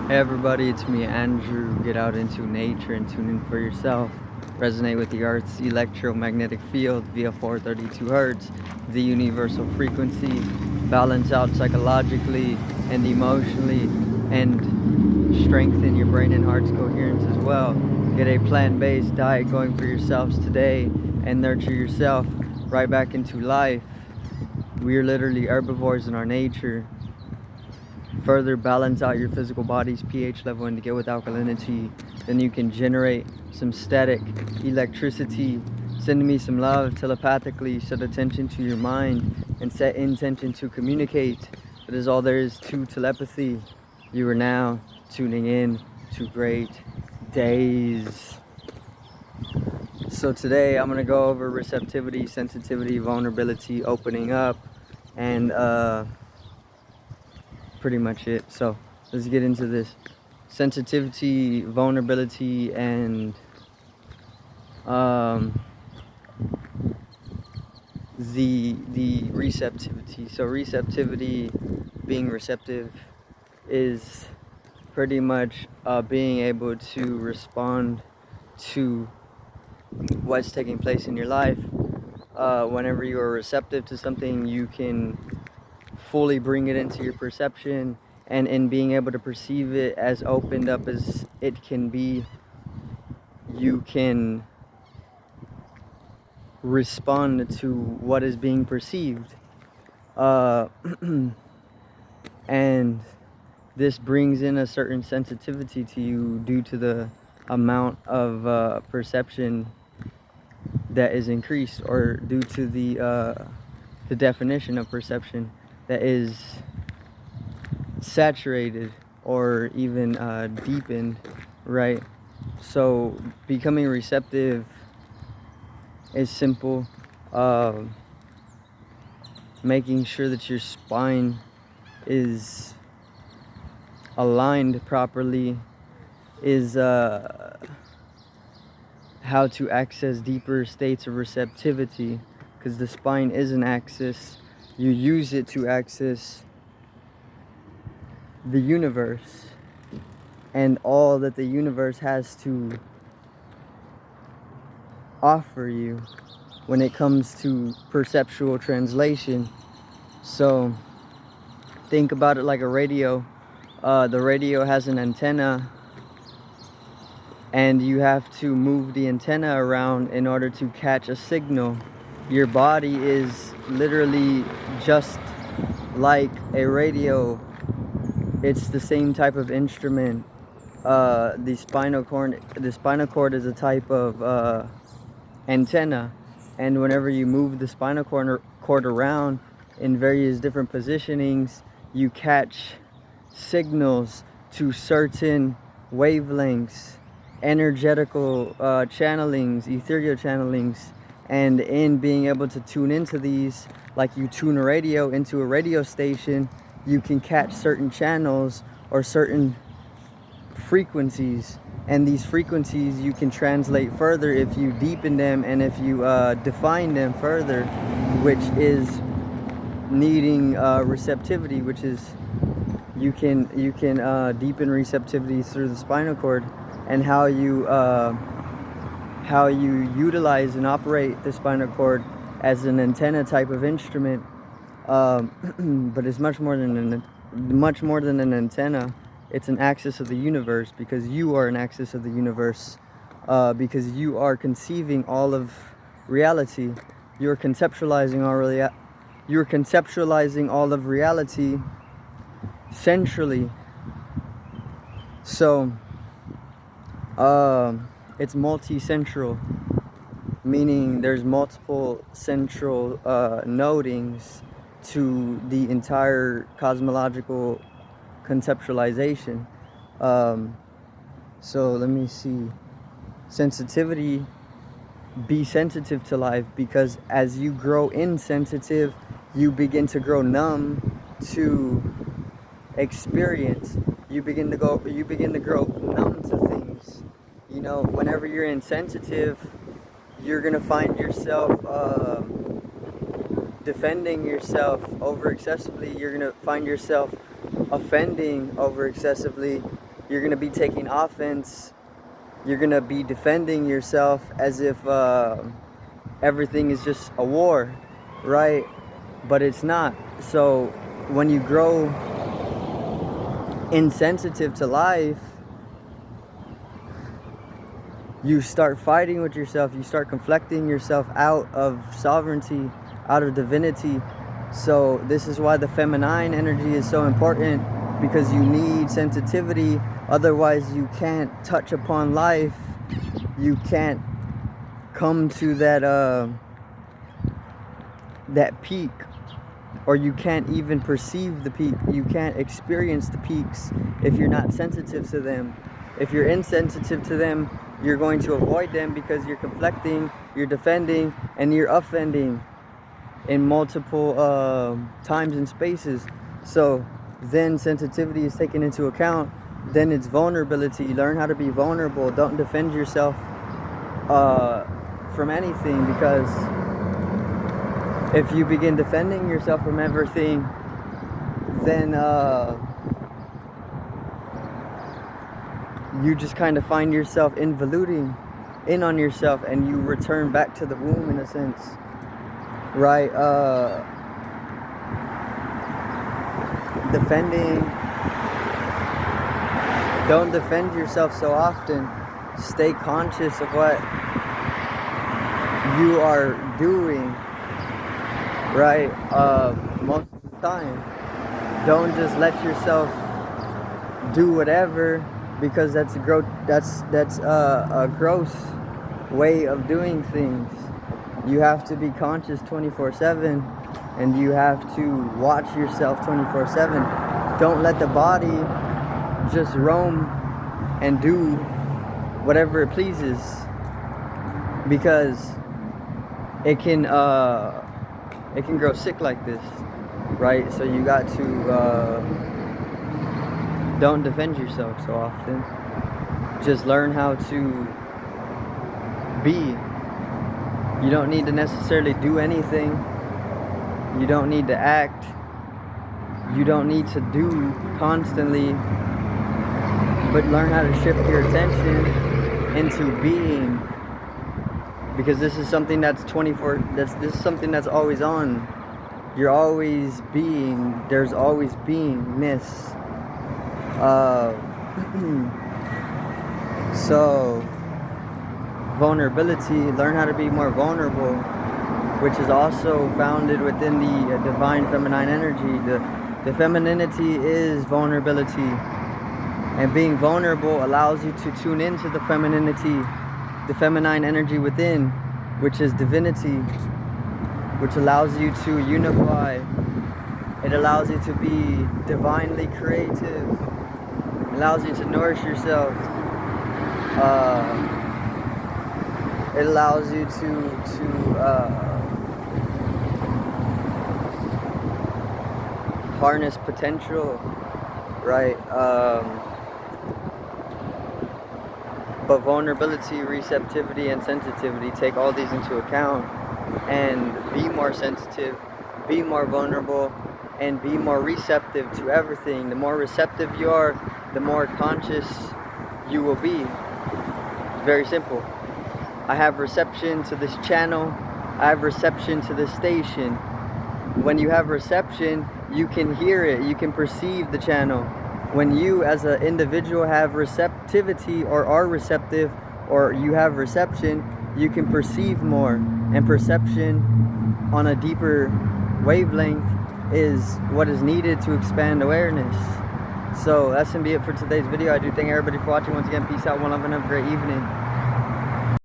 Hey everybody, it's me Andrew. Get out into nature and tune in for yourself. Resonate with the Earth's electromagnetic field via 432 Hertz, the universal frequency. Balance out psychologically and emotionally, and strengthen your brain and heart's coherence as well. Get a plant-based diet going for yourselves today and nurture yourself right back into life. We are literally herbivores in our nature. Further balance out your physical body's pH level and to get with alkalinity, then you can generate some static electricity. Send me some love telepathically. Set attention to your mind and set intention to communicate. That is all there is to telepathy. You are now tuning in to great days. So today I'm going to go over receptivity, sensitivity, vulnerability, opening up, and pretty much it. So let's get into this. Sensitivity, vulnerability, and the receptivity. So receptivity, being receptive, is pretty much being able to respond to what's taking place in your life. Whenever you are receptive to something, you can fully bring it into your perception, and in being able to perceive it as opened up as it can be, you can respond to what is being perceived. And this brings in a certain sensitivity to you due to the amount of perception that is increased, or due to the definition of perception that is saturated or even deepened, right? So becoming receptive is simple. Making sure that your spine is aligned properly is how to access deeper states of receptivity, because the spine is an axis. You use it to access the universe and all that the universe has to offer you when it comes to perceptual translation. So think about it like a radio. The radio has an antenna, and you have to move the antenna around in order to catch a signal. Your body is literally just like a radio. It's the same type of instrument. The spinal cord is a type of antenna, and whenever you move the spinal cord around in various different positionings, you catch signals to certain wavelengths, energetical channelings, ethereal channelings. And in being able to tune into these, like you tune a radio into a radio station, you can catch certain channels or certain frequencies, and these frequencies you can translate further if you deepen them and if you define them further, which is needing receptivity, which is you can deepen receptivity through the spinal cord, and how you utilize and operate the spinal cord as an antenna type of instrument. But it's much more than an antenna. It's an axis of the universe, because you are an axis of the universe, because you are conceiving all of reality. You're conceptualizing all of reality centrally. So it's multi-central, meaning there's multiple central nodings to the entire cosmological conceptualization. So let me see. Sensitivity, be sensitive to life, because as you grow insensitive, you begin to grow numb to experience. You begin to grow numb to things. You know, whenever you're insensitive, you're gonna find yourself defending yourself over excessively. You're gonna find yourself offending over excessively, you're going to be taking offense. You're going to be defending yourself as if everything is just a war, right? But it's not. So when you grow insensitive to life, you start fighting with yourself. You start conflicting yourself out of sovereignty, out of divinity. So this is why the feminine energy is so important, because you need sensitivity. Otherwise you can't touch upon life. You can't come to that peak, or you can't even perceive the peak. You can't experience the peaks if you're not sensitive to them. If you're insensitive to them, you're going to avoid them because you're conflicting, you're defending, and you're offending in multiple times and spaces. So then sensitivity is taken into account. Then it's vulnerability. Learn how to be vulnerable. Don't defend yourself from anything, because if you begin defending yourself from everything, then you just kind of find yourself involuting in on yourself, and you return back to the womb in a sense, right? Defending, don't defend yourself so often. Stay conscious of what you are doing, right? Most of the time, don't just let yourself do whatever, because that's a gross way of doing things. You have to be conscious 24/7, and you have to watch yourself 24/7. Don't let the body just roam and do whatever it pleases, because it can grow sick like this, right? So you got to don't defend yourself so often. Just learn how to be. You don't need to necessarily do anything. You don't need to act. You don't need to do constantly, but learn how to shift your attention into being, because this is something that's this is something that's always on. You're always being. There's always beingness. So vulnerability, learn how to be more vulnerable, which is also founded within the divine feminine energy. The femininity is vulnerability, and being vulnerable allows you to tune into the femininity, the feminine energy within, which is divinity, which allows you to unify. It allows you to be divinely creative. It allows you to nourish yourself. It allows you to harness potential, right? But vulnerability, receptivity, and sensitivity, take all these into account and be more sensitive, be more vulnerable, and be more receptive to everything. The more receptive you are, the more conscious you will be. It's very simple. I have reception to this channel. I have reception to this station. When you have reception, you can hear it. You can perceive the channel. When you as an individual have receptivity, or are receptive, or you have reception, you can perceive more. And perception on a deeper wavelength is what is needed to expand awareness. So that's gonna be it for today's video. I do thank everybody for watching. Once again, peace out, one love, and have a great evening.